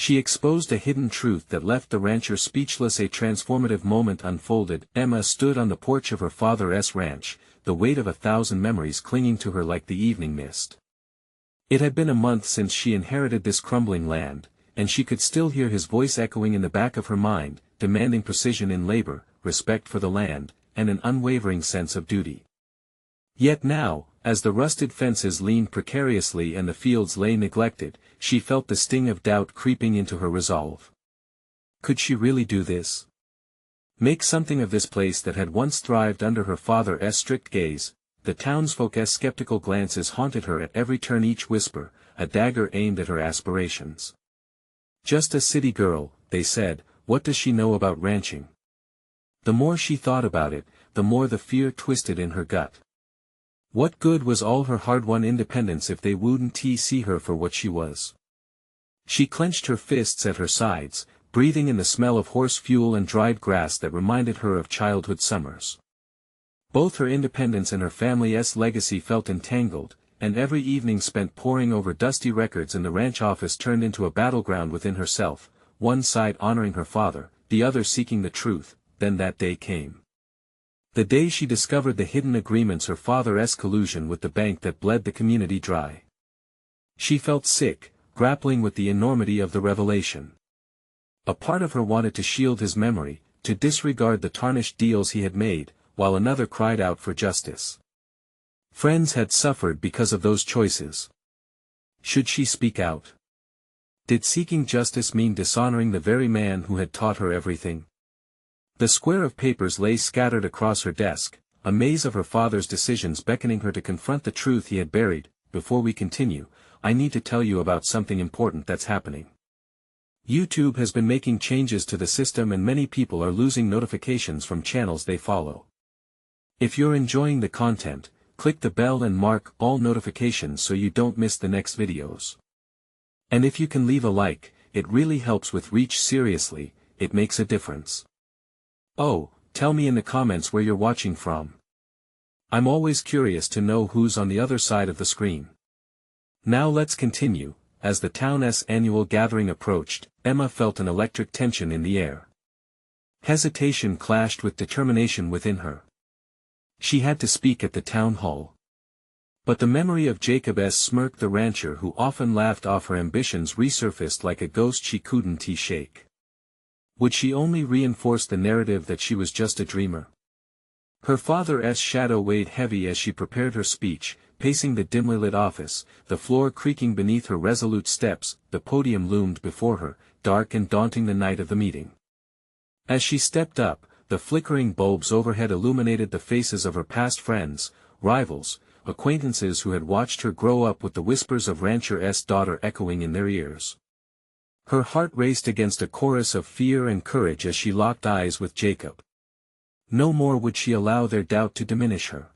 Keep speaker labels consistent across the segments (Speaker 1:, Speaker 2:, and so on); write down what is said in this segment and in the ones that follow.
Speaker 1: She exposed a hidden truth that left the rancher speechless. A transformative moment unfolded. Emma stood on the porch of her father's ranch, the weight of 1,000 memories clinging to her like the evening mist. It had been a month since she inherited this crumbling land, and she could still hear his voice echoing in the back of her mind, demanding precision in labor, respect for the land, and an unwavering sense of duty. Yet now, as the rusted fences leaned precariously and the fields lay neglected, she felt the sting of doubt creeping into her resolve. Could she really do this? Make something of this place that had once thrived under her father's strict gaze? The townsfolk's skeptical glances haunted her at every turn, each whisper, a dagger aimed at her aspirations. Just a city girl, they said, what does she know about ranching? The more she thought about it, the more the fear twisted in her gut. What good was all her hard-won independence if they wouldn't see her for what she was? She clenched her fists at her sides, breathing in the smell of horse fuel and dried grass that reminded her of childhood summers. Both her independence and her family's legacy felt entangled, and every evening spent poring over dusty records in the ranch office turned into a battleground within herself, one side honoring her father, the other seeking the truth. Then that day came. The day she discovered the hidden agreements, her father's collusion with the bank that bled the community dry. She felt sick, grappling with the enormity of the revelation. A part of her wanted to shield his memory, to disregard the tarnished deals he had made, while another cried out for justice. Friends had suffered because of those choices. Should she speak out? Did seeking justice mean dishonoring the very man who had taught her everything? The square of papers lay scattered across her desk, a maze of her father's decisions beckoning her to confront the truth he had buried. Before we continue, I need to tell you about something important that's happening. YouTube has been making changes to the system and many people are losing notifications from channels they follow. If you're enjoying the content, click the bell and mark all notifications so you don't miss the next videos. And if you can leave a like, it really helps with reach. Seriously, it makes a difference. Oh, tell me in the comments where you're watching from. I'm always curious to know who's on the other side of the screen. Now let's continue. As the town's annual gathering approached, Emma felt an electric tension in the air. Hesitation clashed with determination within her. She had to speak at the town hall. But the memory of Jacob's smirk, the rancher who often laughed off her ambitions, resurfaced like a ghost she couldn't shake. Would she only reinforce the narrative that she was just a dreamer? Her father's shadow weighed heavy as she prepared her speech, pacing the dimly lit office, the floor creaking beneath her resolute steps. The podium loomed before her, dark and daunting, the night of the meeting. As she stepped up, the flickering bulbs overhead illuminated the faces of her past friends, rivals, acquaintances who had watched her grow up, with the whispers of rancher's daughter echoing in their ears. Her heart raced against a chorus of fear and courage as she locked eyes with Jacob. No more would she allow their doubt to diminish her.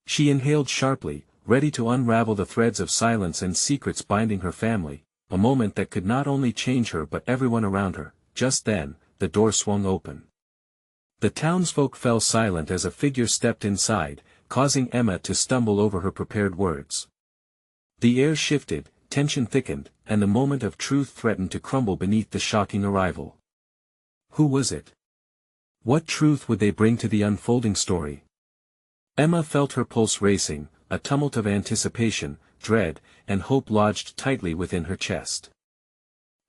Speaker 1: She inhaled sharply, ready to unravel the threads of silence and secrets binding her family, a moment that could not only change her but everyone around her. Just then, the door swung open. The townsfolk fell silent as a figure stepped inside, causing Emma to stumble over her prepared words. The air shifted, tension thickened, and the moment of truth threatened to crumble beneath the shocking arrival. Who was it? What truth would they bring to the unfolding story? Emma felt her pulse racing, a tumult of anticipation, dread, and hope lodged tightly within her chest.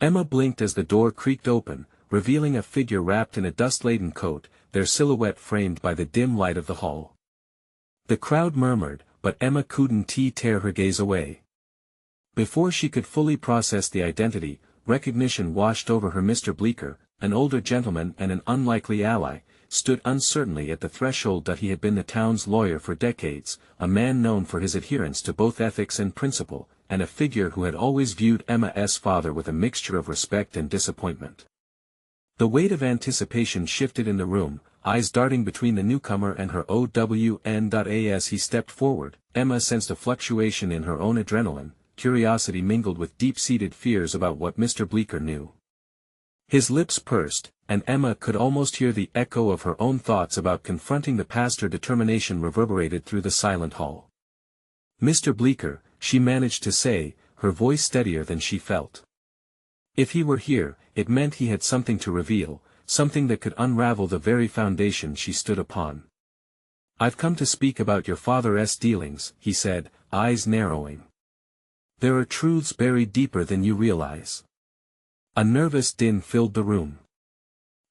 Speaker 1: Emma blinked as the door creaked open, revealing a figure wrapped in a dust-laden coat, their silhouette framed by the dim light of the hall. The crowd murmured, but Emma couldn't tear her gaze away. Before she could fully process the identity, recognition washed over her. Mr. Bleecker, an older gentleman and an unlikely ally, stood uncertainly at the threshold. That he had been the town's lawyer for decades, a man known for his adherence to both ethics and principle, and a figure who had always viewed Emma's father with a mixture of respect and disappointment. The weight of anticipation shifted in the room, eyes darting between the newcomer and her OWN. As he stepped forward, Emma sensed a fluctuation in her own adrenaline, curiosity mingled with deep-seated fears about what Mr. Bleecker knew. His lips pursed, and Emma could almost hear the echo of her own thoughts about confronting the past. Her determination reverberated through the silent hall. "Mr. Bleecker," she managed to say, her voice steadier than she felt. If he were here, it meant he had something to reveal, something that could unravel the very foundation she stood upon. "I've come to speak about your father's dealings," he said, eyes narrowing. "There are truths buried deeper than you realize." A nervous din filled the room.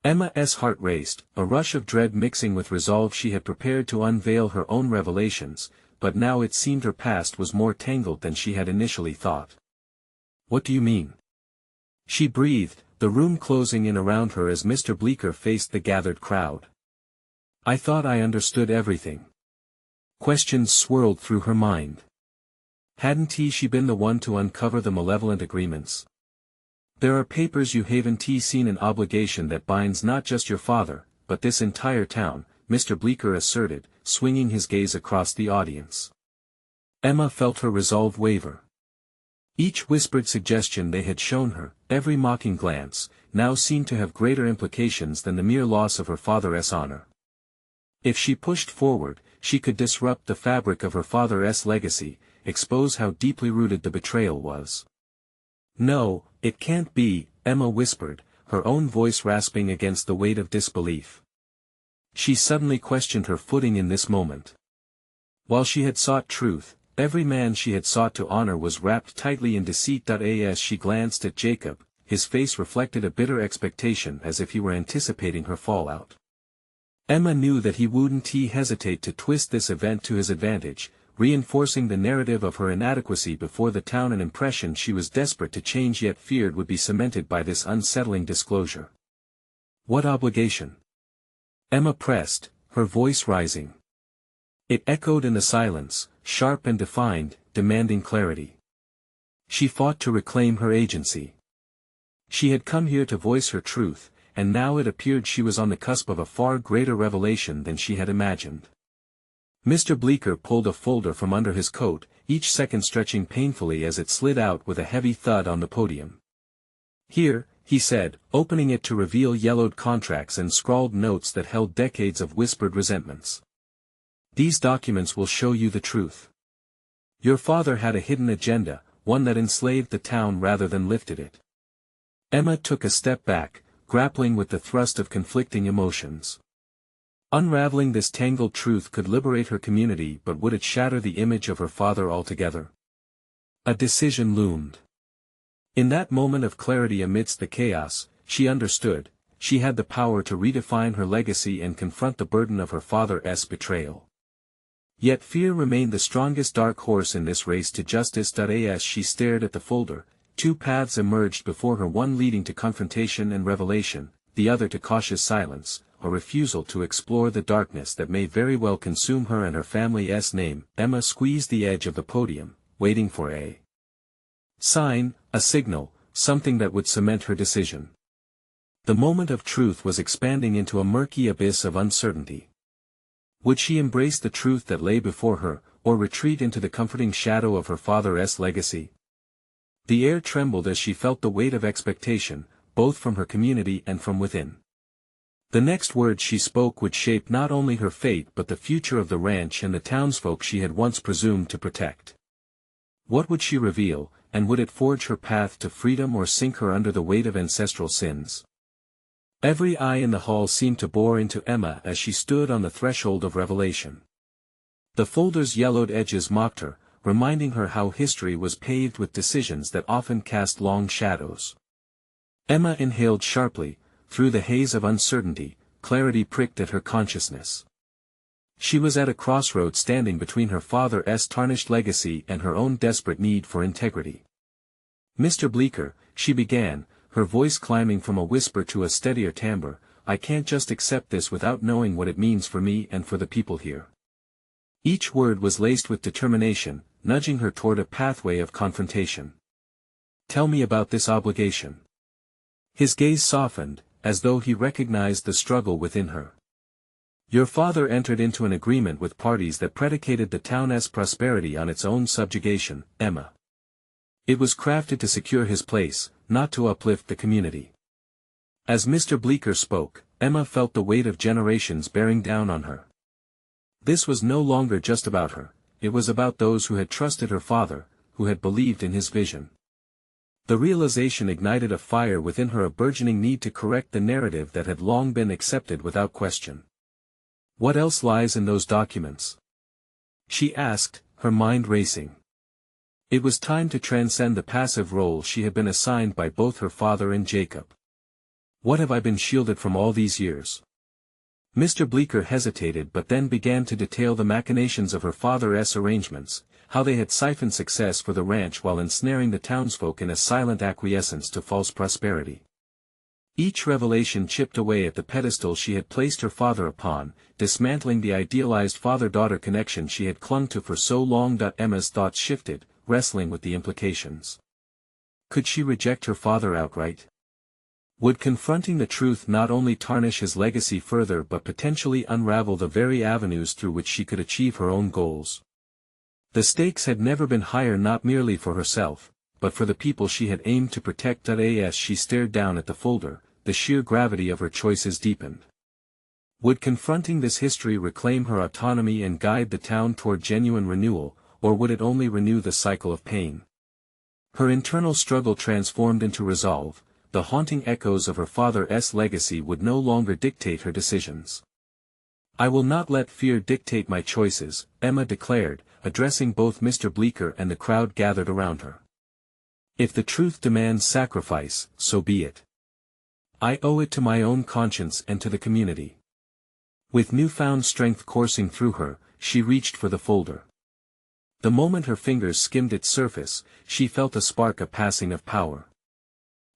Speaker 1: Emma's heart raced, a rush of dread mixing with resolve. She had prepared to unveil her own revelations, but now it seemed her past was more tangled than she had initially thought. "What do you mean?" she breathed, the room closing in around her as Mr. Bleecker faced the gathered crowd. "I thought I understood everything." Questions swirled through her mind. Hadn't she been the one to uncover the malevolent agreements? "There are papers you haven't seen, an obligation that binds not just your father, but this entire town," Mr. Bleecker asserted, swinging his gaze across the audience. Emma felt her resolve waver. Each whispered suggestion they had shown her, every mocking glance, now seemed to have greater implications than the mere loss of her father's honor. If she pushed forward, she could disrupt the fabric of her father's legacy, expose how deeply rooted the betrayal was. "No, it can't be," Emma whispered, her own voice rasping against the weight of disbelief. She suddenly questioned her footing in this moment. While she had sought truth, every man she had sought to honor was wrapped tightly in deceit. As she glanced at Jacob, his face reflected a bitter expectation, as if he were anticipating her fallout. Emma knew that he wouldn't hesitate to twist this event to his advantage, reinforcing the narrative of her inadequacy before the town, an impression she was desperate to change yet feared would be cemented by this unsettling disclosure. "What obligation?" Emma pressed, her voice rising. It echoed in the silence, sharp and defined, demanding clarity. She fought to reclaim her agency. She had come here to voice her truth, and now it appeared she was on the cusp of a far greater revelation than she had imagined. Mr. Bleecker pulled a folder from under his coat, each second stretching painfully as it slid out with a heavy thud on the podium. "Here," he said, opening it to reveal yellowed contracts and scrawled notes that held decades of whispered resentments. "These documents will show you the truth. Your father had a hidden agenda, one that enslaved the town rather than lifted it." Emma took a step back, grappling with the thrust of conflicting emotions. Unraveling this tangled truth could liberate her community, but would it shatter the image of her father altogether? A decision loomed. In that moment of clarity amidst the chaos, she understood, she had the power to redefine her legacy and confront the burden of her father's betrayal. Yet fear remained the strongest dark horse in this race to justice. As she stared at the folder, two paths emerged before her, one leading to confrontation and revelation, the other to cautious silence, a refusal to explore the darkness that may very well consume her and her family's name. Emma squeezed the edge of the podium, waiting for a sign, a signal, something that would cement her decision. The moment of truth was expanding into a murky abyss of uncertainty. Would she embrace the truth that lay before her, or retreat into the comforting shadow of her father's legacy? The air trembled as she felt the weight of expectation, both from her community and from within. The next words she spoke would shape not only her fate but the future of the ranch and the townsfolk she had once presumed to protect. What would she reveal, and would it forge her path to freedom or sink her under the weight of ancestral sins? Every eye in the hall seemed to bore into Emma as she stood on the threshold of revelation. The folder's yellowed edges mocked her, reminding her how history was paved with decisions that often cast long shadows. Emma inhaled sharply. Through the haze of uncertainty, clarity pricked at her consciousness. She was at a crossroad, standing between her father's tarnished legacy and her own desperate need for integrity. "Mr. Bleecker," she began, her voice climbing from a whisper to a steadier timbre, "I can't just accept this without knowing what it means for me and for the people here." Each word was laced with determination, nudging her toward a pathway of confrontation. "Tell me about this obligation." His gaze softened, as though he recognized the struggle within her. "Your father entered into an agreement with parties that predicated the town's prosperity on its own subjugation, Emma. It was crafted to secure his place, not to uplift the community." As Mr. Bleecker spoke, Emma felt the weight of generations bearing down on her. This was no longer just about her, it was about those who had trusted her father, who had believed in his vision. The realization ignited a fire within her, a burgeoning need to correct the narrative that had long been accepted without question. What else lies in those documents? She asked, her mind racing. It was time to transcend the passive role she had been assigned by both her father and Jacob. What have I been shielded from all these years? Mr. Bleecker hesitated, but then began to detail the machinations of her father's arrangements, how they had siphoned success for the ranch while ensnaring the townsfolk in a silent acquiescence to false prosperity. Each revelation chipped away at the pedestal she had placed her father upon, dismantling the idealized father-daughter connection she had clung to for so long. Emma's thoughts shifted, wrestling with the implications. Could she reject her father outright? Would confronting the truth not only tarnish his legacy further but potentially unravel the very avenues through which she could achieve her own goals? The stakes had never been higher, not merely for herself, but for the people she had aimed to protect. As she stared down at the folder, the sheer gravity of her choices deepened. Would confronting this history reclaim her autonomy and guide the town toward genuine renewal, or would it only renew the cycle of pain? Her internal struggle transformed into resolve. The haunting echoes of her father's legacy would no longer dictate her decisions. I will not let fear dictate my choices, Emma declared, addressing both Mr. Bleecker and the crowd gathered around her. If the truth demands sacrifice, so be it. I owe it to my own conscience and to the community. With newfound strength coursing through her, she reached for the folder. The moment her fingers skimmed its surface, she felt a spark, a passing of power.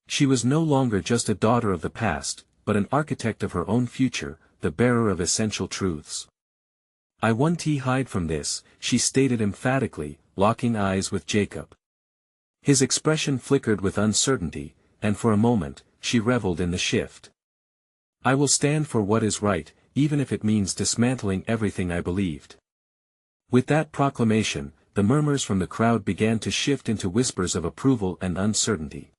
Speaker 1: She was no longer just a daughter of the past, but an architect of her own future, the bearer of essential truths. I won't hide from this, she stated emphatically, locking eyes with Jacob. His expression flickered with uncertainty, and for a moment, she reveled in the shift. I will stand for what is right, even if it means dismantling everything I believed. With that proclamation, the murmurs from the crowd began to shift into whispers of approval and uncertainty.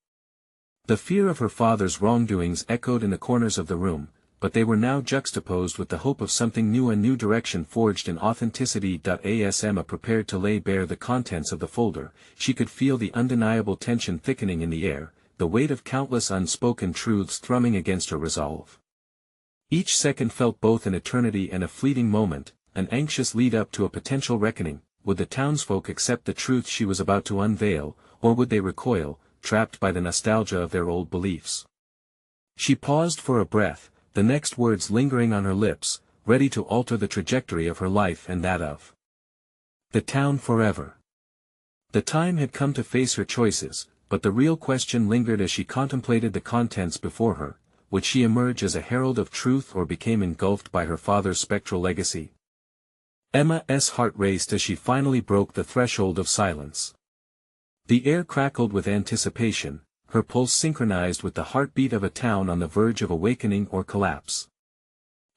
Speaker 1: The fear of her father's wrongdoings echoed in the corners of the room, but they were now juxtaposed with the hope of something new, a new direction forged in authenticity. As Emma prepared to lay bare the contents of the folder, she could feel the undeniable tension thickening in the air, the weight of countless unspoken truths thrumming against her resolve. Each second felt both an eternity and a fleeting moment, an anxious lead-up to a potential reckoning. Would the townsfolk accept the truth she was about to unveil, or would they recoil, trapped by the nostalgia of their old beliefs? She paused for a breath, the next words lingering on her lips, ready to alter the trajectory of her life and that of the town forever. The time had come to face her choices, but the real question lingered as she contemplated the contents before her. Would she emerge as a herald of truth or become engulfed by her father's spectral legacy? Emma's heart raced as she finally broke the threshold of silence. The air crackled with anticipation, her pulse synchronized with the heartbeat of a town on the verge of awakening or collapse.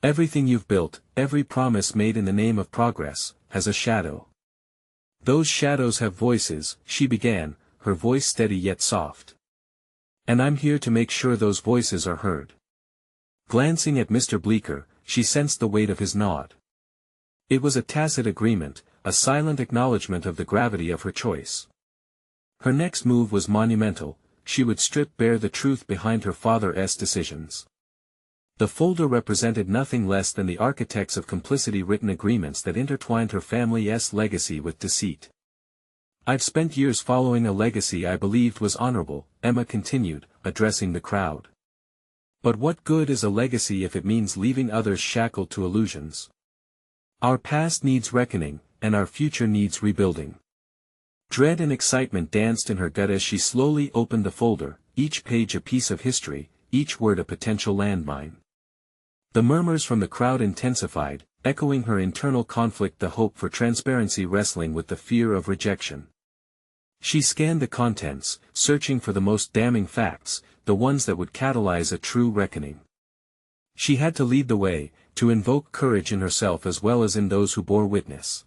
Speaker 1: Everything you've built, every promise made in the name of progress, has a shadow. Those shadows have voices, she began, her voice steady yet soft. And I'm here to make sure those voices are heard. Glancing at Mr. Bleecker, she sensed the weight of his nod. It was a tacit agreement, a silent acknowledgement of the gravity of her choice. Her next move was monumental. She would strip bare the truth behind her father's decisions. The folder represented nothing less than the architects of complicity, written agreements that intertwined her family's legacy with deceit. I've spent years following a legacy I believed was honorable, Emma continued, addressing the crowd. But what good is a legacy if it means leaving others shackled to illusions? Our past needs reckoning, and our future needs rebuilding. Dread and excitement danced in her gut as she slowly opened the folder, each page a piece of history, each word a potential landmine. The murmurs from the crowd intensified, echoing her internal conflict, the hope for transparency wrestling with the fear of rejection. She scanned the contents, searching for the most damning facts, the ones that would catalyze a true reckoning. She had to lead the way, to invoke courage in herself as well as in those who bore witness.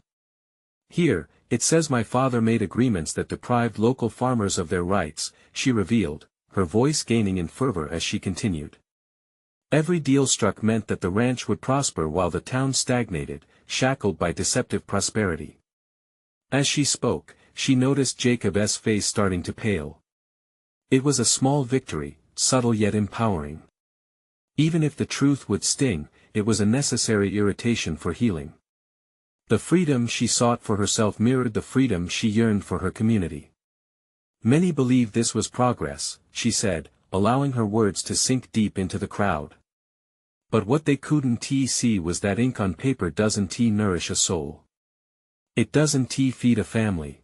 Speaker 1: Here, it says my father made agreements that deprived local farmers of their rights, she revealed, her voice gaining in fervor as she continued. Every deal struck meant that the ranch would prosper while the town stagnated, shackled by deceptive prosperity. As she spoke, she noticed Jacob's face starting to pale. It was a small victory, subtle yet empowering. Even if the truth would sting, it was a necessary irritation for healing. The freedom she sought for herself mirrored the freedom she yearned for her community. Many believe this was progress, she said, allowing her words to sink deep into the crowd. But what they couldn't see was that ink on paper doesn't nourish a soul. It doesn't feed a family.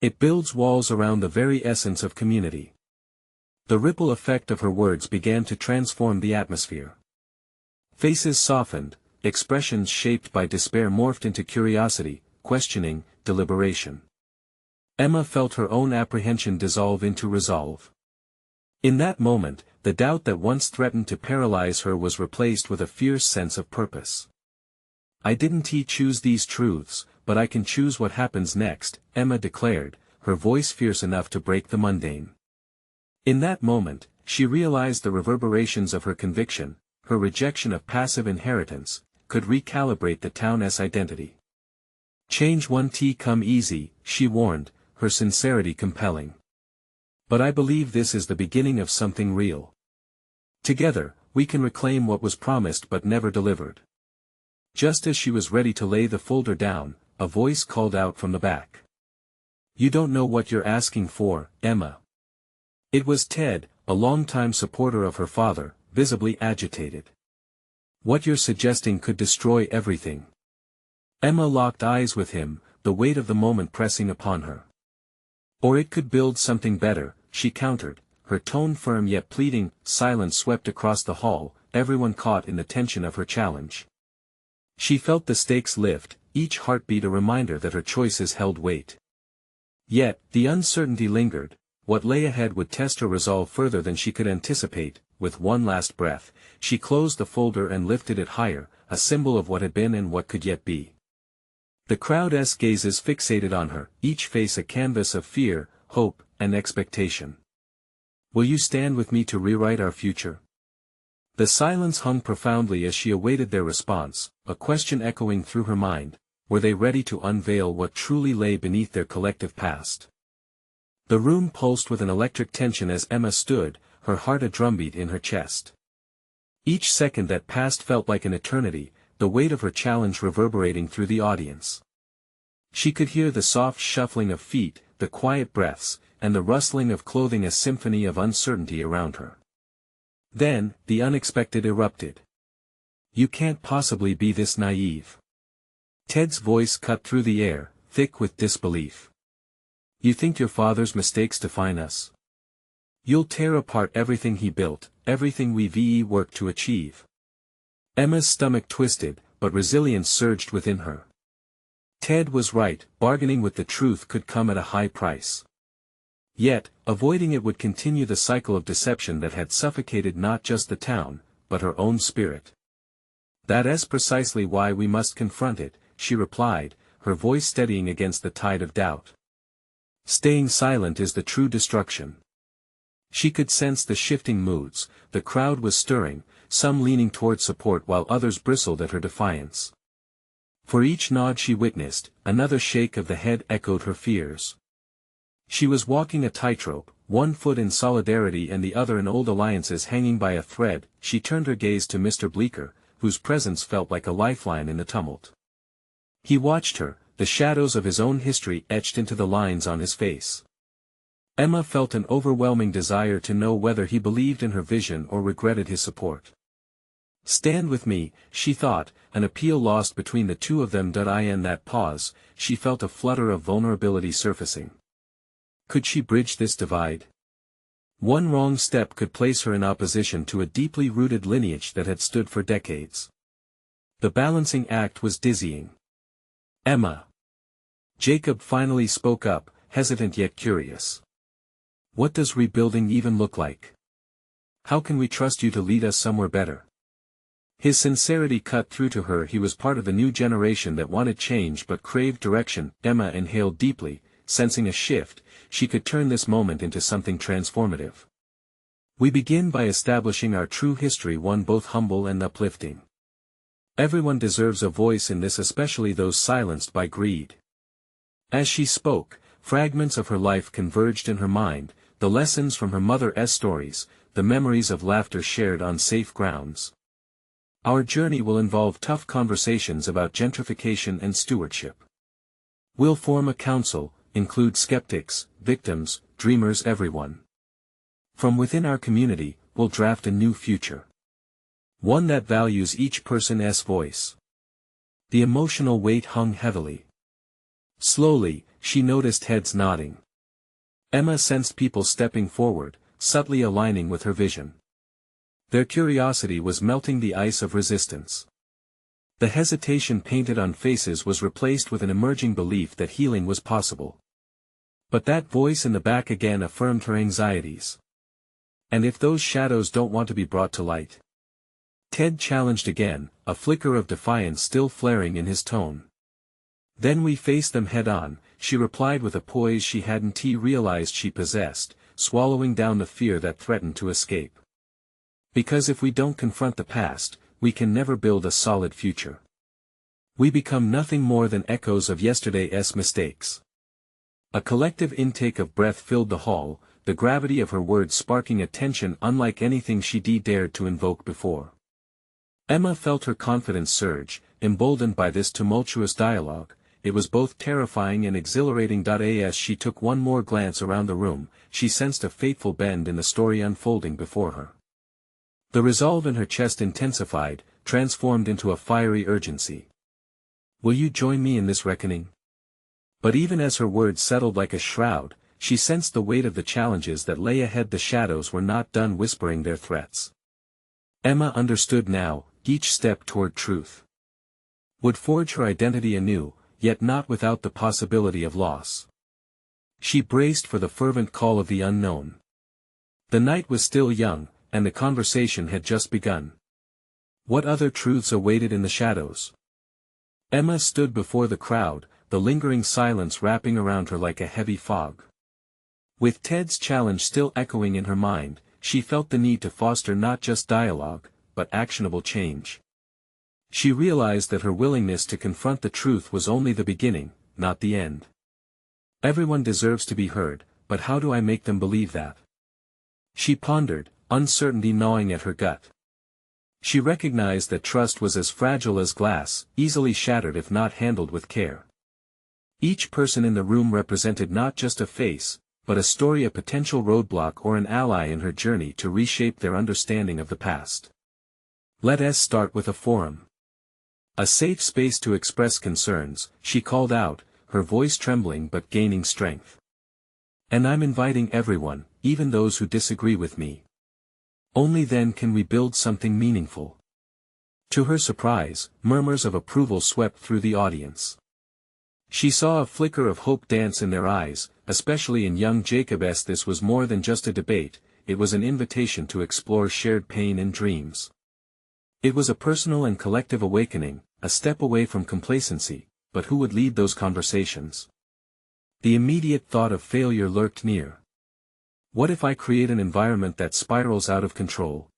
Speaker 1: It builds walls around the very essence of community. The ripple effect of her words began to transform the atmosphere. Faces softened, expressions shaped by despair morphed into curiosity, questioning, deliberation. Emma felt her own apprehension dissolve into resolve. In that moment, the doubt that once threatened to paralyze her was replaced with a fierce sense of purpose. I didn't choose these truths, but I can choose what happens next, Emma declared, her voice fierce enough to break the mundane. In that moment, she realized the reverberations of her conviction, her rejection of passive inheritance, could recalibrate the town's identity. Change won't come easy, she warned, her sincerity compelling. But I believe this is the beginning of something real. Together, we can reclaim what was promised but never delivered. Just as she was ready to lay the folder down, a voice called out from the back. You don't know what you're asking for, Emma. It was Ted, a longtime supporter of her father, visibly agitated. What you're suggesting could destroy everything. Emma locked eyes with him, the weight of the moment pressing upon her. Or it could build something better, she countered, her tone firm yet pleading. Silence swept across the hall, everyone caught in the tension of her challenge. She felt the stakes lift, each heartbeat a reminder that her choices held weight. Yet, the uncertainty lingered. What lay ahead would test her resolve further than she could anticipate. With one last breath, she closed the folder and lifted it higher, a symbol of what had been and what could yet be. The crowd's gazes fixated on her, each face a canvas of fear, hope, and expectation. Will you stand with me to rewrite our future? The silence hung profoundly as she awaited their response, a question echoing through her mind. Were they ready to unveil what truly lay beneath their collective past? The room pulsed with an electric tension as Emma stood, her heart a drumbeat in her chest. Each second that passed felt like an eternity, the weight of her challenge reverberating through the audience. She could hear the soft shuffling of feet, the quiet breaths, and the rustling of clothing, a symphony of uncertainty around her. Then, the unexpected erupted. You can't possibly be this naive. Ted's voice cut through the air, thick with disbelief. You think your father's mistakes define us? You'll tear apart everything he built, everything we've worked to achieve. Emma's stomach twisted, but resilience surged within her. Ted was right, bargaining with the truth could come at a high price. Yet, avoiding it would continue the cycle of deception that had suffocated not just the town, but her own spirit. That's precisely why we must confront it, she replied, her voice steadying against the tide of doubt. Staying silent is the true destruction. She could sense the shifting moods, the crowd was stirring, some leaning toward support while others bristled at her defiance. For each nod she witnessed, another shake of the head echoed her fears. She was walking a tightrope, one foot in solidarity and the other in old alliances hanging by a thread. She turned her gaze to Mr. Bleecker, whose presence felt like a lifeline in the tumult. He watched her, the shadows of his own history etched into the lines on his face. Emma felt an overwhelming desire to know whether he believed in her vision or regretted his support. Stand with me, she thought, an appeal lost between the two of them. In that pause, she felt a flutter of vulnerability surfacing. Could she bridge this divide? One wrong step could place her in opposition to a deeply rooted lineage that had stood for decades. The balancing act was dizzying. Emma. Jacob finally spoke up, hesitant yet curious. What does rebuilding even look like? How can we trust you to lead us somewhere better? His sincerity cut through to her. He was part of the new generation that wanted change but craved direction. Emma inhaled deeply, sensing a shift. She could turn this moment into something transformative. We begin by establishing our true history, one both humble and uplifting. Everyone deserves a voice in this, especially those silenced by greed. As she spoke, fragments of her life converged in her mind, the lessons from her mother's stories, the memories of laughter shared on safe grounds. Our journey will involve tough conversations about gentrification and stewardship. We'll form a council, include skeptics, victims, dreamers, everyone. From within our community, we'll draft a new future. One that values each person's voice. The emotional weight hung heavily. Slowly, she noticed heads nodding. Emma sensed people stepping forward, subtly aligning with her vision. Their curiosity was melting the ice of resistance. The hesitation painted on faces was replaced with an emerging belief that healing was possible. But that voice in the back again affirmed her anxieties. And if those shadows don't want to be brought to light? Ted challenged again, a flicker of defiance still flaring in his tone. Then we face them head-on, she replied with a poise she hadn't realized she possessed, swallowing down the fear that threatened to escape. Because if we don't confront the past, we can never build a solid future. We become nothing more than echoes of yesterday's mistakes. A collective intake of breath filled the hall, the gravity of her words sparking a tension unlike anything she dared to invoke before. Emma felt her confidence surge, emboldened by this tumultuous dialogue. It was both terrifying and exhilarating. As she took one more glance around the room, she sensed a fateful bend in the story unfolding before her. The resolve in her chest intensified, transformed into a fiery urgency. Will you join me in this reckoning? But even as her words settled like a shroud, she sensed the weight of the challenges that lay ahead. The shadows were not done whispering their threats. Emma understood now, each step toward truth would forge her identity anew, yet not without the possibility of loss. She braced for the fervent call of the unknown. The night was still young, and the conversation had just begun. What other truths awaited in the shadows? Emma stood before the crowd, the lingering silence wrapping around her like a heavy fog. With Ted's challenge still echoing in her mind, she felt the need to foster not just dialogue, but actionable change. She realized that her willingness to confront the truth was only the beginning, not the end. Everyone deserves to be heard, but how do I make them believe that? She pondered, uncertainty gnawing at her gut. She recognized that trust was as fragile as glass, easily shattered if not handled with care. Each person in the room represented not just a face, but a story, a potential roadblock or an ally in her journey to reshape their understanding of the past. Let us start with a forum. A safe space to express concerns, she called out, her voice trembling but gaining strength. And I'm inviting everyone, even those who disagree with me. Only then can we build something meaningful. To her surprise, murmurs of approval swept through the audience. She saw a flicker of hope dance in their eyes, especially in young Jacob's. This was more than just a debate, it was an invitation to explore shared pain and dreams. It was a personal and collective awakening, a step away from complacency, but who would lead those conversations? The immediate thought of failure lurked near. What if I create an environment that spirals out of control?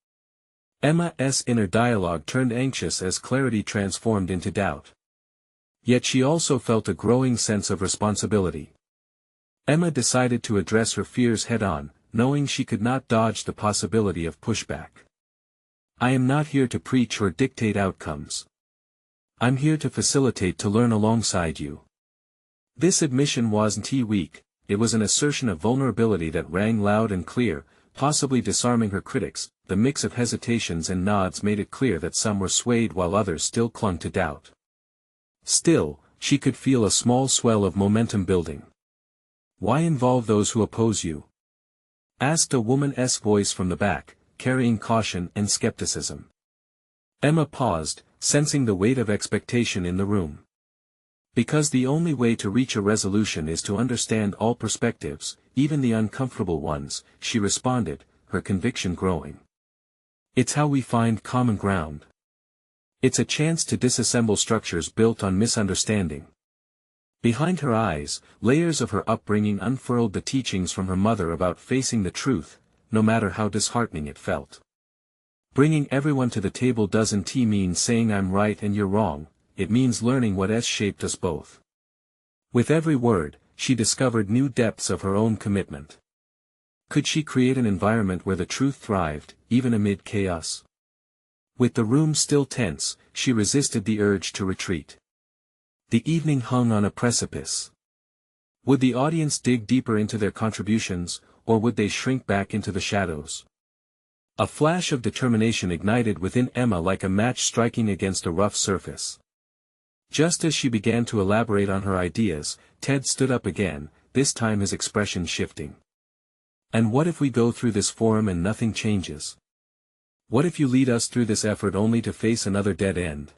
Speaker 1: Emma's inner dialogue turned anxious as clarity transformed into doubt. Yet she also felt a growing sense of responsibility. Emma decided to address her fears head-on, knowing she could not dodge the possibility of pushback. I am not here to preach or dictate outcomes. I'm here to facilitate, to learn alongside you. This admission wasn't weak, it was an assertion of vulnerability that rang loud and clear, possibly disarming her critics. The mix of hesitations and nods made it clear that some were swayed while others still clung to doubt. Still, she could feel a small swell of momentum building. Why involve those who oppose you? Asked a woman's voice from the back, carrying caution and skepticism. Emma paused, sensing the weight of expectation in the room. Because the only way to reach a resolution is to understand all perspectives, even the uncomfortable ones, she responded, her conviction growing. It's how we find common ground. It's a chance to disassemble structures built on misunderstanding. Behind her eyes, layers of her upbringing unfurled, the teachings from her mother about facing the truth, no matter how disheartening it felt. Bringing everyone to the table doesn't mean saying I'm right and you're wrong, it means learning what has shaped us both. With every word, she discovered new depths of her own commitment. Could she create an environment where the truth thrived, even amid chaos? With the room still tense, she resisted the urge to retreat. The evening hung on a precipice. Would the audience dig deeper into their contributions, or would they shrink back into the shadows? A flash of determination ignited within Emma like a match striking against a rough surface. Just as she began to elaborate on her ideas, Ted stood up again, this time his expression shifting. And what if we go through this forum and nothing changes? What if you lead us through this effort only to face another dead end?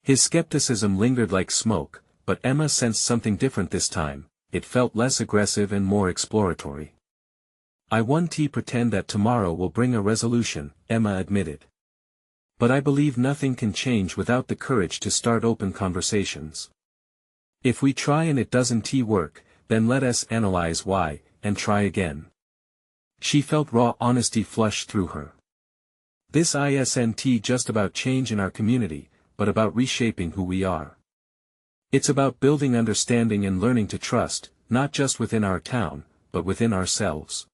Speaker 1: His skepticism lingered like smoke, but Emma sensed something different this time. It felt less aggressive and more exploratory. I won't pretend that tomorrow will bring a resolution, Emma admitted. But I believe nothing can change without the courage to start open conversations. If we try and it doesn't work, then let us analyze why, and try again. She felt raw honesty flush through her. This isn't just about change in our community, but about reshaping who we are. It's about building understanding and learning to trust, not just within our town, but within ourselves.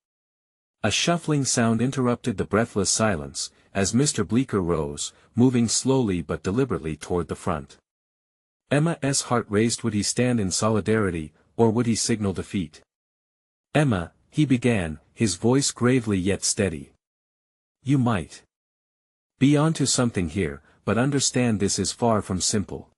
Speaker 1: A shuffling sound interrupted the breathless silence, as Mr. Bleecker rose, moving slowly but deliberately toward the front. Emma's heart raced. Would he stand in solidarity, or would he signal defeat? Emma, he began, his voice gravely yet steady. You might be onto something here, but understand this is far from simple.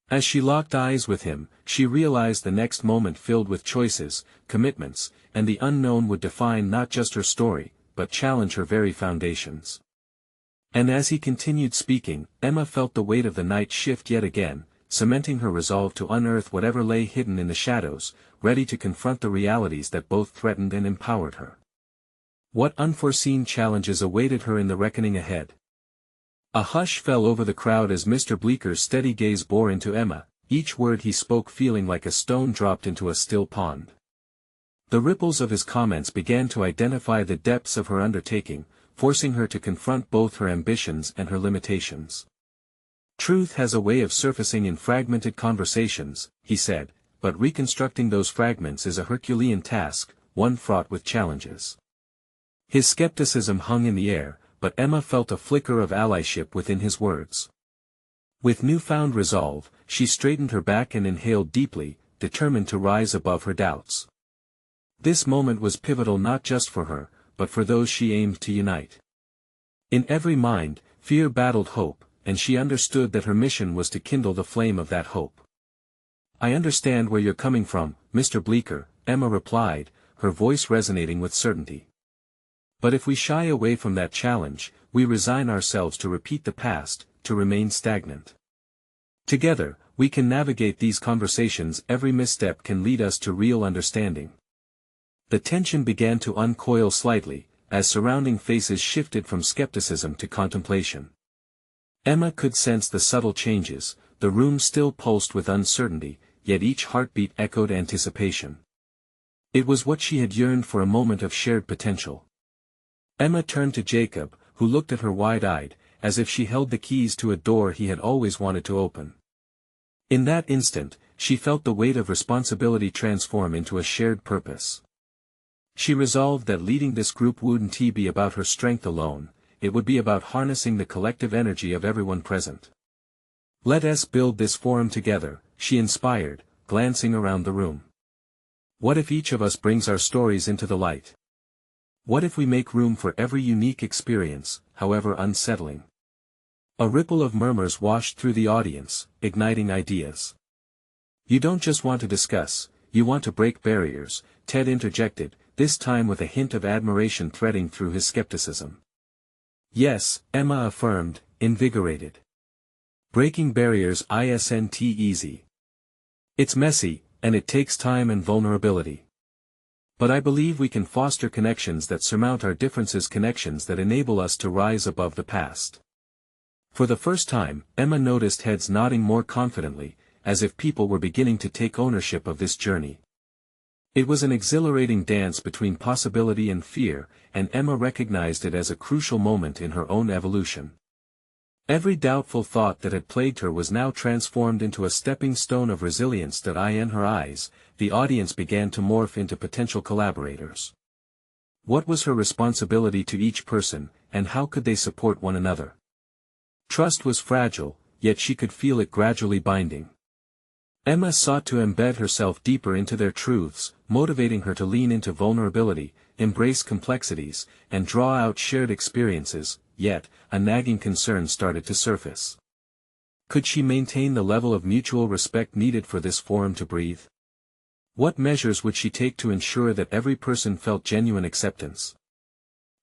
Speaker 1: As she locked eyes with him, she realized the next moment filled with choices, commitments, and the unknown would define not just her story, but challenge her very foundations. And as he continued speaking, Emma felt the weight of the night shift yet again, cementing her resolve to unearth whatever lay hidden in the shadows, ready to confront the realities that both threatened and empowered her. What unforeseen challenges awaited her in the reckoning ahead? A hush fell over the crowd as Mr. Bleeker's steady gaze bore into Emma, each word he spoke feeling like a stone dropped into a still pond. The ripples of his comments began to identify the depths of her undertaking, forcing her to confront both her ambitions and her limitations. Truth has a way of surfacing in fragmented conversations, he said, but reconstructing those fragments is a Herculean task, one fraught with challenges. His skepticism hung in the air, but Emma felt a flicker of allyship within his words. With newfound resolve, she straightened her back and inhaled deeply, determined to rise above her doubts. This moment was pivotal not just for her, but for those she aimed to unite. In every mind, fear battled hope, and she understood that her mission was to kindle the flame of that hope. I understand where you're coming from, Mr. Bleecker, Emma replied, her voice resonating with certainty. But if we shy away from that challenge, we resign ourselves to repeat the past, to remain stagnant. Together, we can navigate these conversations. Every misstep can lead us to real understanding. The tension began to uncoil slightly, as surrounding faces shifted from skepticism to contemplation. Emma could sense the subtle changes, the room still pulsed with uncertainty, yet each heartbeat echoed anticipation. It was what she had yearned for, a moment of shared potential. Emma turned to Jacob, who looked at her wide-eyed, as if she held the keys to a door he had always wanted to open. In that instant, she felt the weight of responsibility transform into a shared purpose. She resolved that leading this group wouldn't be about her strength alone, it would be about harnessing the collective energy of everyone present. Let us build this forum together, she inspired, glancing around the room. What if each of us brings our stories into the light? What if we make room for every unique experience, however unsettling? A ripple of murmurs washed through the audience, igniting ideas. You don't just want to discuss, you want to break barriers, Ted interjected, this time with a hint of admiration threading through his skepticism. Yes, Emma affirmed, invigorated. Breaking barriers isn't easy. It's messy, and it takes time and vulnerability. But I believe we can foster connections that surmount our differences, connections that enable us to rise above the past. For the first time, Emma noticed heads nodding more confidently, as if people were beginning to take ownership of this journey. It was an exhilarating dance between possibility and fear, and Emma recognized it as a crucial moment in her own evolution. Every doubtful thought that had plagued her was now transformed into a stepping stone of resilience. In her eyes, the audience began to morph into potential collaborators. What was her responsibility to each person, and how could they support one another? Trust was fragile, yet she could feel it gradually binding. Emma sought to embed herself deeper into their truths, motivating her to lean into vulnerability, embrace complexities, and draw out shared experiences, yet, a nagging concern started to surface. Could she maintain the level of mutual respect needed for this forum to breathe? What measures would she take to ensure that every person felt genuine acceptance?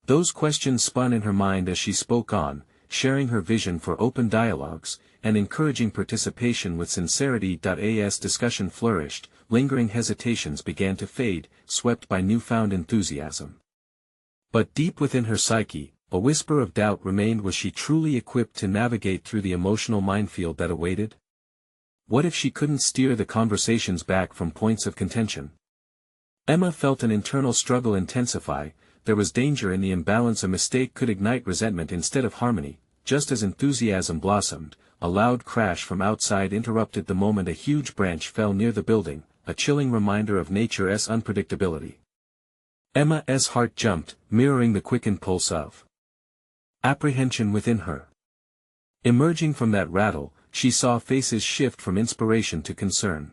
Speaker 1: Those questions spun in her mind as she spoke on, sharing her vision for open dialogues, and encouraging participation with sincerity. As discussion flourished, lingering hesitations began to fade, swept by newfound enthusiasm. But deep within her psyche, a whisper of doubt remained. Was she truly equipped to navigate through the emotional minefield that awaited? What if she couldn't steer the conversations back from points of contention? Emma felt an internal struggle intensify. There was danger in the imbalance. A mistake could ignite resentment instead of harmony. Just as enthusiasm blossomed, a loud crash from outside interrupted the moment. A huge branch fell near the building, a chilling reminder of nature's unpredictability. Emma's heart jumped, mirroring the quickened pulse of apprehension within her. Emerging from that rattle, she saw faces shift from inspiration to concern.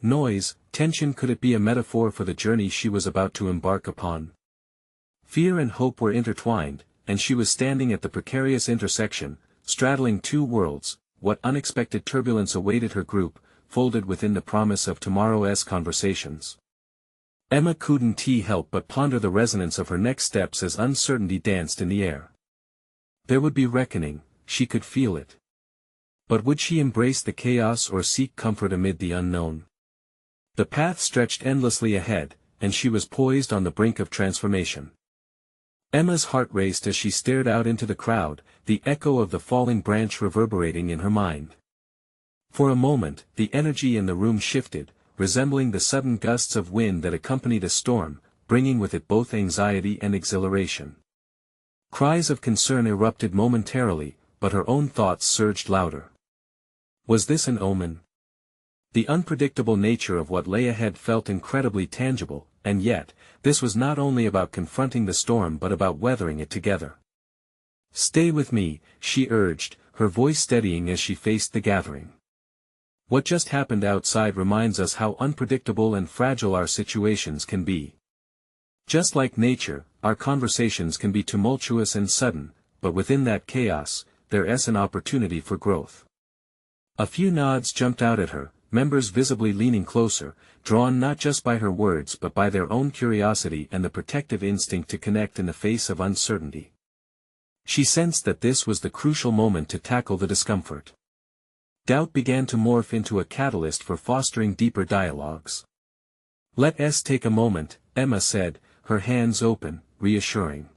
Speaker 1: Noise, tension. Could it be a metaphor for the journey she was about to embark upon? Fear and hope were intertwined, and she was standing at the precarious intersection, straddling two worlds. What unexpected turbulence awaited her group, folded within the promise of tomorrow's conversations? Emma couldn't help but ponder the resonance of her next steps as uncertainty danced in the air. There would be reckoning, she could feel it. But would she embrace the chaos or seek comfort amid the unknown? The path stretched endlessly ahead, and she was poised on the brink of transformation. Emma's heart raced as she stared out into the crowd, the echo of the falling branch reverberating in her mind. For a moment, the energy in the room shifted, resembling the sudden gusts of wind that accompanied a storm, bringing with it both anxiety and exhilaration. Cries of concern erupted momentarily, but her own thoughts surged louder. Was this an omen? The unpredictable nature of what lay ahead felt incredibly tangible, and yet, this was not only about confronting the storm but about weathering it together. "Stay with me," she urged, her voice steadying as she faced the gathering. What just happened outside reminds us how unpredictable and fragile our situations can be. Just like nature, our conversations can be tumultuous and sudden, but within that chaos, there is an opportunity for growth. A few nods jumped out at her, members visibly leaning closer, drawn not just by her words but by their own curiosity and the protective instinct to connect in the face of uncertainty. She sensed that this was the crucial moment to tackle the discomfort. Doubt began to morph into a catalyst for fostering deeper dialogues. "Let's take a moment," Emma said, her hands open, reassuring.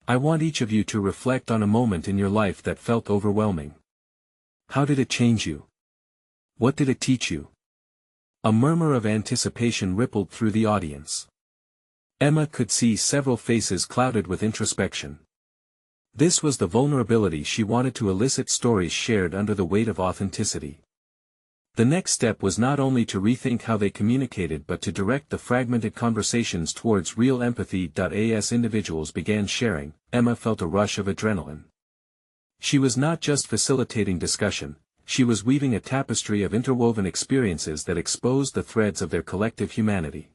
Speaker 1: "I want each of you to reflect on a moment in your life that felt overwhelming. How did it change you? What did it teach you?" A murmur of anticipation rippled through the audience. Emma could see several faces clouded with introspection. This was the vulnerability she wanted to elicit, stories shared under the weight of authenticity. The next step was not only to rethink how they communicated but to direct the fragmented conversations towards real empathy. As individuals began sharing, Emma felt a rush of adrenaline. She was not just facilitating discussion, she was weaving a tapestry of interwoven experiences that exposed the threads of their collective humanity.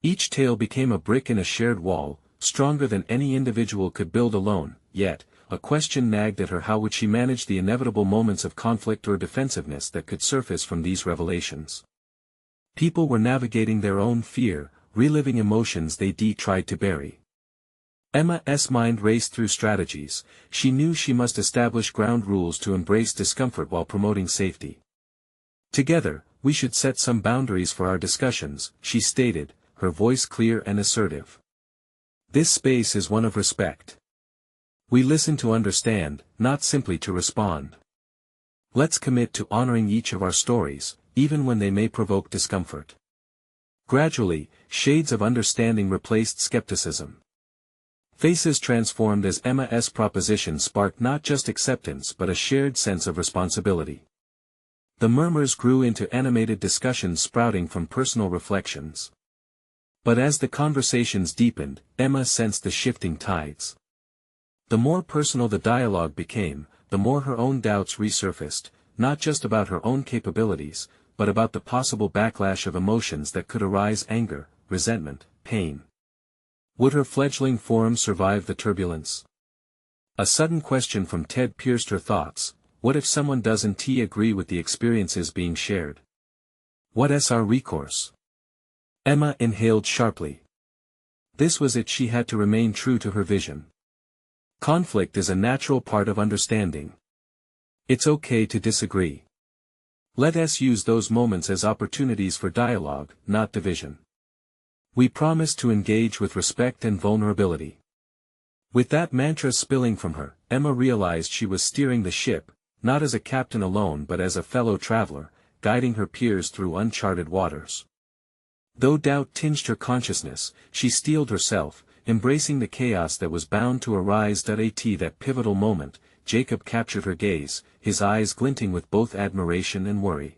Speaker 1: Each tale became a brick in a shared wall, stronger than any individual could build alone, yet, a question nagged at her: how would she manage the inevitable moments of conflict or defensiveness that could surface from these revelations? People were navigating their own fear, reliving emotions they tried to bury. Emma's mind raced through strategies. She knew she must establish ground rules to embrace discomfort while promoting safety. "Together, we should set some boundaries for our discussions," she stated, her voice clear and assertive. "This space is one of respect. We listen to understand, not simply to respond. Let's commit to honoring each of our stories, even when they may provoke discomfort." Gradually, shades of understanding replaced skepticism. Faces transformed as Emma's proposition sparked not just acceptance but a shared sense of responsibility. The murmurs grew into animated discussions sprouting from personal reflections. But as the conversations deepened, Emma sensed the shifting tides. The more personal the dialogue became, the more her own doubts resurfaced, not just about her own capabilities, but about the possible backlash of emotions that could arise: anger, resentment, pain. Would her fledgling form survive the turbulence? A sudden question from Ted pierced her thoughts: what if someone doesn't agree with the experiences being shared? What's our recourse? Emma inhaled sharply. This was it: she had to remain true to her vision. Conflict is a natural part of understanding. It's okay to disagree. Let us use those moments as opportunities for dialogue, not division. We promise to engage with respect and vulnerability. With that mantra spilling from her, Emma realized she was steering the ship, not as a captain alone but as a fellow traveler, guiding her peers through uncharted waters. Though doubt tinged her consciousness, she steeled herself, embracing the chaos that was bound to arise. At that pivotal moment, Jacob captured her gaze, his eyes glinting with both admiration and worry.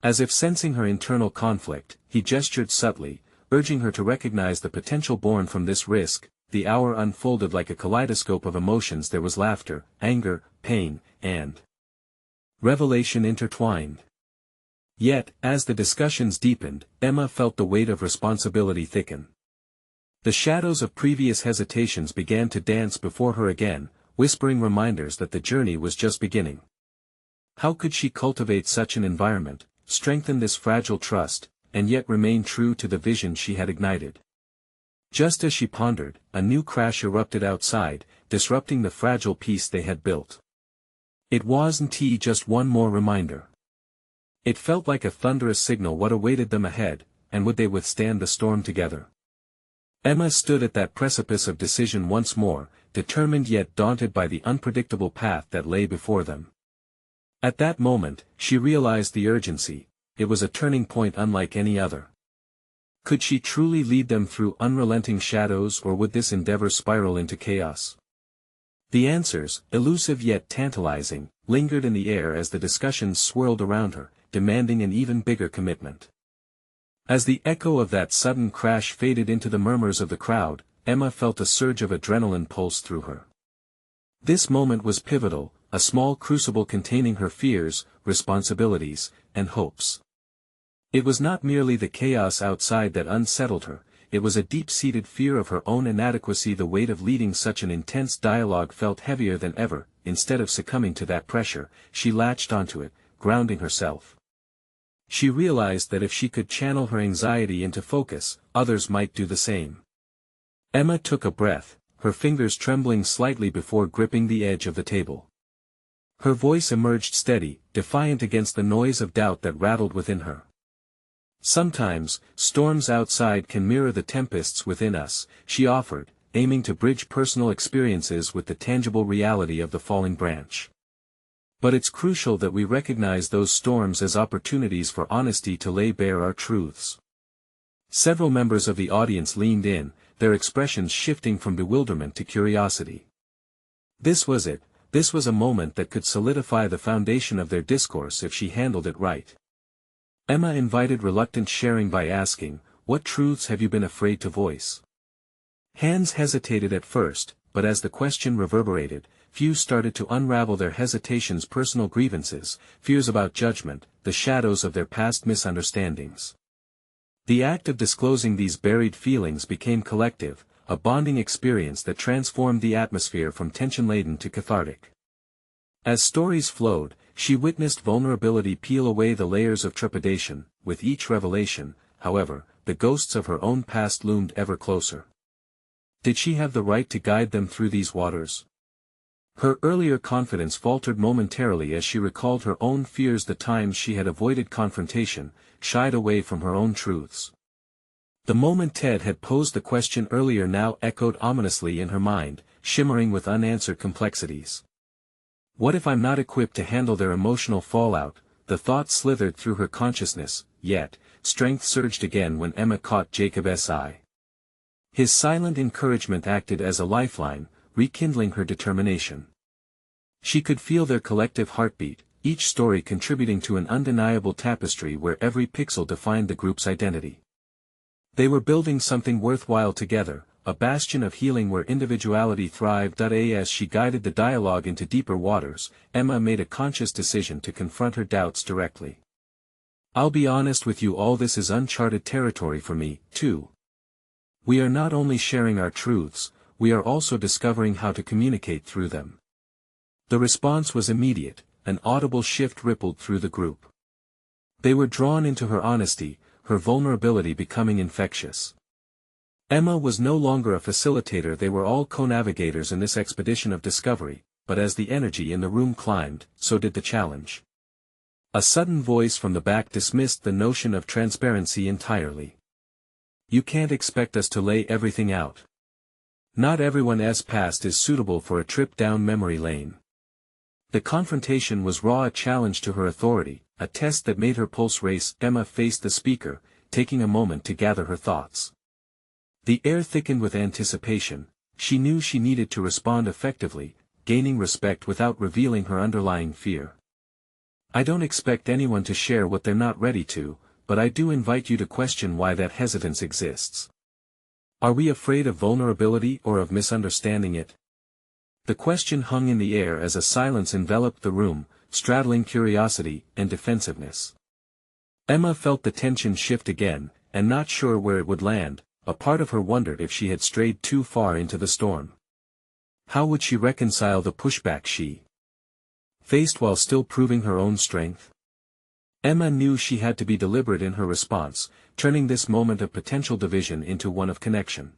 Speaker 1: As if sensing her internal conflict, he gestured subtly, urging her to recognize the potential born from this risk. The hour unfolded like a kaleidoscope of emotions. There was laughter, anger, pain, and revelation intertwined. Yet, as the discussions deepened, Emma felt the weight of responsibility thicken. The shadows of previous hesitations began to dance before her again, whispering reminders that the journey was just beginning. How could she cultivate such an environment, strengthen this fragile trust, and yet remain true to the vision she had ignited? Just as she pondered, a new crash erupted outside, disrupting the fragile peace they had built. It wasn't just one more reminder. It felt like a thunderous signal. What awaited them ahead, and would they withstand the storm together? Emma stood at that precipice of decision once more, determined yet daunted by the unpredictable path that lay before them. At that moment, she realized the urgency. It was a turning point unlike any other. Could she truly lead them through unrelenting shadows, or would this endeavor spiral into chaos? The answers, elusive yet tantalizing, lingered in the air as the discussions swirled around her, demanding an even bigger commitment. As the echo of that sudden crash faded into the murmurs of the crowd, Emma felt a surge of adrenaline pulse through her. This moment was pivotal, a small crucible containing her fears, responsibilities, and hopes. It was not merely the chaos outside that unsettled her, it was a deep-seated fear of her own inadequacy. The weight of leading such an intense dialogue felt heavier than ever. Instead of succumbing to that pressure, she latched onto it, grounding herself. She realized that if she could channel her anxiety into focus, others might do the same. Emma took a breath, her fingers trembling slightly before gripping the edge of the table. Her voice emerged steady, defiant against the noise of doubt that rattled within her. Sometimes, storms outside can mirror the tempests within us, she offered, aiming to bridge personal experiences with the tangible reality of the falling branch. But it's crucial that we recognize those storms as opportunities for honesty, to lay bare our truths. Several members of the audience leaned in, their expressions shifting from bewilderment to curiosity. This was it. This was a moment that could solidify the foundation of their discourse if she handled it right. Emma invited reluctant sharing by asking, "What truths have you been afraid to voice?" Hands hesitated at first, but as the question reverberated, few started to unravel their hesitations: personal grievances, fears about judgment, the shadows of their past misunderstandings. The act of disclosing these buried feelings became collective, a bonding experience that transformed the atmosphere from tension-laden to cathartic. As stories flowed, she witnessed vulnerability peel away the layers of trepidation. With each revelation, however, the ghosts of her own past loomed ever closer. Did she have the right to guide them through these waters? Her earlier confidence faltered momentarily as she recalled her own fears, the times she had avoided confrontation, shied away from her own truths. The moment Ted had posed the question earlier now echoed ominously in her mind, shimmering with unanswered complexities. What if I'm not equipped to handle their emotional fallout? The thought slithered through her consciousness, yet, strength surged again when Emma caught Jacob's eye. His silent encouragement acted as a lifeline, rekindling her determination. She could feel their collective heartbeat, each story contributing to an undeniable tapestry where every pixel defined the group's identity. They were building something worthwhile together, a bastion of healing where individuality thrived. As she guided the dialogue into deeper waters, Emma made a conscious decision to confront her doubts directly. I'll be honest with you, all this is uncharted territory for me, too. We are not only sharing our truths, we are also discovering how to communicate through them. The response was immediate, an audible shift rippled through the group. They were drawn into her honesty, her vulnerability becoming infectious. Emma was no longer a facilitator, they were all co-navigators in this expedition of discovery, but as the energy in the room climbed, so did the challenge. A sudden voice from the back dismissed the notion of transparency entirely. You can't expect us to lay everything out. Not everyone's past is suitable for a trip down memory lane. The confrontation was raw, a challenge to her authority, a test that made her pulse race. Emma faced the speaker, taking a moment to gather her thoughts. The air thickened with anticipation. She knew she needed to respond effectively, gaining respect without revealing her underlying fear. I don't expect anyone to share what they're not ready to, but I do invite you to question why that hesitance exists. Are we afraid of vulnerability or of misunderstanding it? The question hung in the air as a silence enveloped the room, straddling curiosity and defensiveness. Emma felt the tension shift again, and not sure where it would land, a part of her wondered if she had strayed too far into the storm. How would she reconcile the pushback she faced while still proving her own strength? Emma knew she had to be deliberate in her response, turning this moment of potential division into one of connection.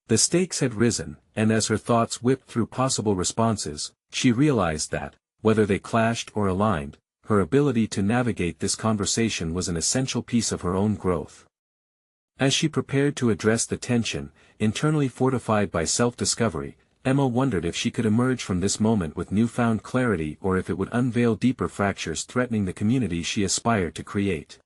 Speaker 1: The stakes had risen, and as her thoughts whipped through possible responses, she realized that, whether they clashed or aligned, her ability to navigate this conversation was an essential piece of her own growth. As she prepared to address the tension, internally fortified by self-discovery, Emma wondered if she could emerge from this moment with newfound clarity or if it would unveil deeper fractures threatening the community she aspired to create.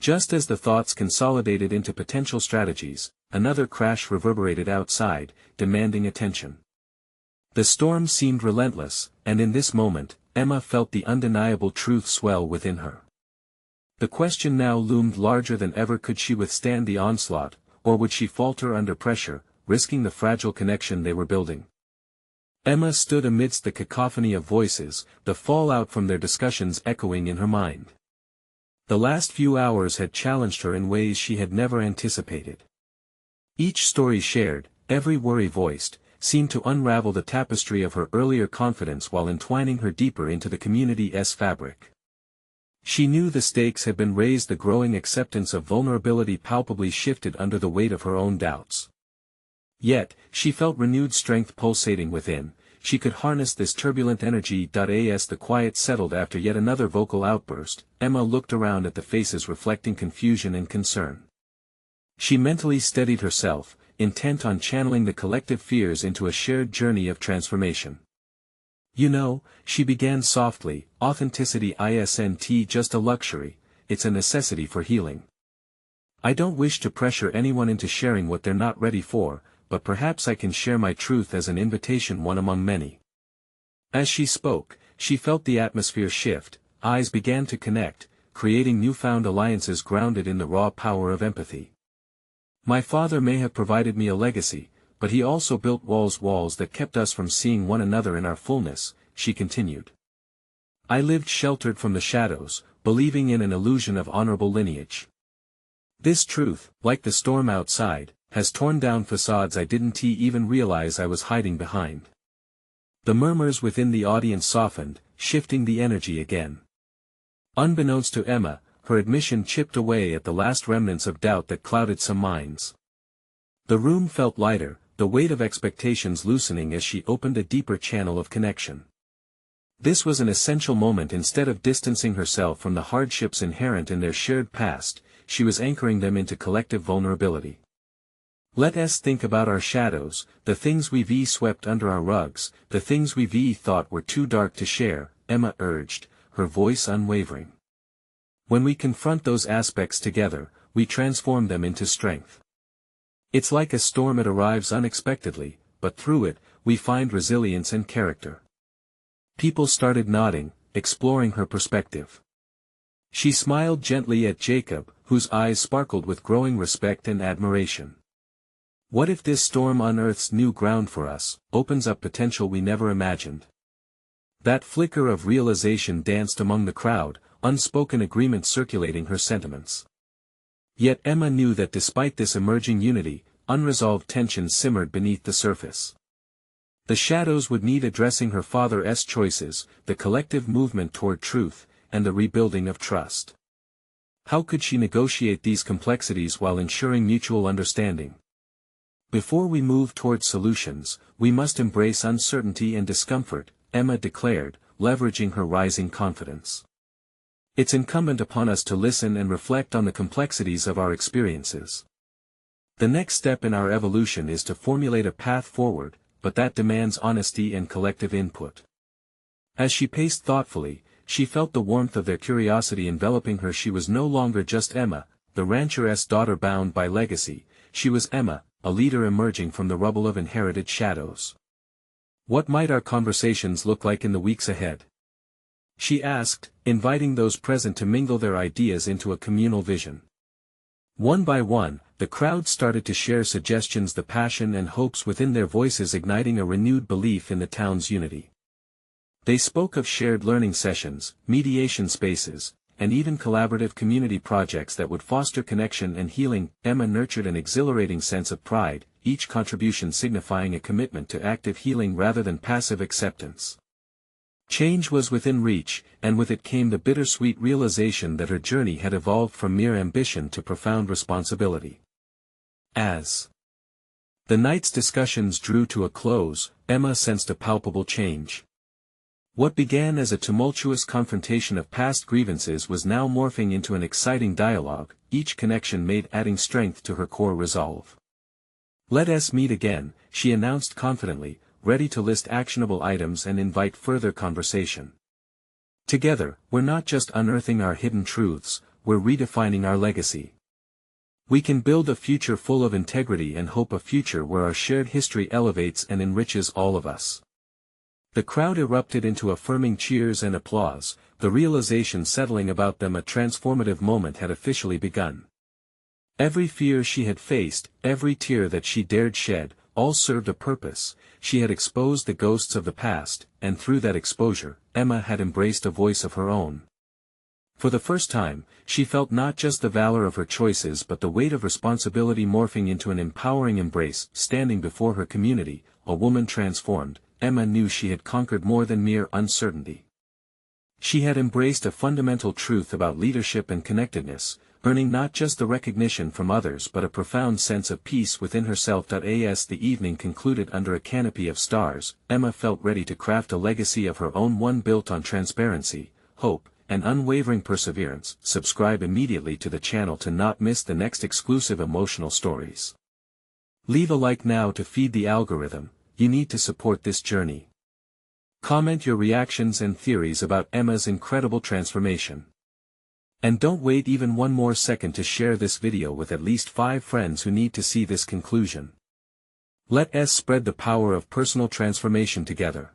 Speaker 1: Just as the thoughts consolidated into potential strategies, another crash reverberated outside, demanding attention. The storm seemed relentless, and in this moment, Emma felt the undeniable truth swell within her. The question now loomed larger than ever: could she withstand the onslaught, or would she falter under pressure, risking the fragile connection they were building? Emma stood amidst the cacophony of voices, the fallout from their discussions echoing in her mind. The last few hours had challenged her in ways she had never anticipated. Each story shared, every worry voiced, seemed to unravel the tapestry of her earlier confidence while entwining her deeper into the community's fabric. She knew the stakes had been raised, the growing acceptance of vulnerability palpably shifted under the weight of her own doubts. Yet, she felt renewed strength pulsating within. She could harness this turbulent energy. As the quiet settled after yet another vocal outburst, Emma looked around at the faces reflecting confusion and concern. She mentally steadied herself, intent on channeling the collective fears into a shared journey of transformation. You know, she began softly, authenticity isn't just a luxury, it's a necessity for healing. I don't wish to pressure anyone into sharing what they're not ready for, but perhaps I can share my truth as an invitation, one among many. As she spoke, she felt the atmosphere shift, eyes began to connect, creating newfound alliances grounded in the raw power of empathy. My father may have provided me a legacy, but he also built walls that kept us from seeing one another in our fullness, she continued. I lived sheltered from the shadows, believing in an illusion of honorable lineage. This truth, like the storm outside, has torn down facades I didn't even realize I was hiding behind. The murmurs within the audience softened, shifting the energy again. Unbeknownst to Emma, her admission chipped away at the last remnants of doubt that clouded some minds. The room felt lighter, the weight of expectations loosening as she opened a deeper channel of connection. This was an essential moment. Instead of distancing herself from the hardships inherent in their shared past, she was anchoring them into collective vulnerability. Let us think about our shadows, the things we've swept under our rugs, the things we've thought were too dark to share, Emma urged, her voice unwavering. When we confront those aspects together, we transform them into strength. It's like a storm, it arrives unexpectedly, but through it, we find resilience and character. People started nodding, exploring her perspective. She smiled gently at Jacob, whose eyes sparkled with growing respect and admiration. What if this storm unearths new ground for us, opens up potential we never imagined? That flicker of realization danced among the crowd, unspoken agreement circulating her sentiments. Yet Emma knew that despite this emerging unity, unresolved tension simmered beneath the surface. The shadows would need addressing: her father's choices, the collective movement toward truth, and the rebuilding of trust. How could she negotiate these complexities while ensuring mutual understanding? Before we move toward solutions, we must embrace uncertainty and discomfort, Emma declared, leveraging her rising confidence. It's incumbent upon us to listen and reflect on the complexities of our experiences. The next step in our evolution is to formulate a path forward, but that demands honesty and collective input. As she paced thoughtfully, she felt the warmth of their curiosity enveloping her. She was no longer just Emma, the rancheress daughter bound by legacy; she was Emma, a leader emerging from the rubble of inherited shadows. What might our conversations look like in the weeks ahead? She asked, inviting those present to mingle their ideas into a communal vision. One by one, the crowd started to share suggestions, the passion and hopes within their voices igniting a renewed belief in the town's unity. They spoke of shared learning sessions, mediation spaces, and even collaborative community projects that would foster connection and healing. Emma nurtured an exhilarating sense of pride, each contribution signifying a commitment to active healing rather than passive acceptance. Change was within reach, and with it came the bittersweet realization that her journey had evolved from mere ambition to profound responsibility. As the night's discussions drew to a close, Emma sensed a palpable change. What began as a tumultuous confrontation of past grievances was now morphing into an exciting dialogue, each connection made adding strength to her core resolve. "Let us meet again," she announced confidently, ready to list actionable items and invite further conversation. "Together, we're not just unearthing our hidden truths, we're redefining our legacy. We can build a future full of integrity and hope, a future where our shared history elevates and enriches all of us." The crowd erupted into affirming cheers and applause, the realization settling about them a transformative moment had officially begun. Every fear she had faced, every tear that she dared shed, all served a purpose. She had exposed the ghosts of the past, and through that exposure, Emma had embraced a voice of her own. For the first time, she felt not just the valor of her choices but the weight of responsibility morphing into an empowering embrace. Standing before her community, a woman transformed, Emma knew she had conquered more than mere uncertainty. She had embraced a fundamental truth about leadership and connectedness, earning not just the recognition from others but a profound sense of peace within herself. As the evening concluded under a canopy of stars, Emma felt ready to craft a legacy of her own, one built on transparency, hope, and unwavering perseverance. Subscribe immediately to the channel to not miss the next exclusive emotional stories. Leave a like now to feed the algorithm. You need to support this journey. Comment your reactions and theories about Emma's incredible transformation. And don't wait even one more second to share this video with at least 5 friends who need to see this conclusion. Let us spread the power of personal transformation together.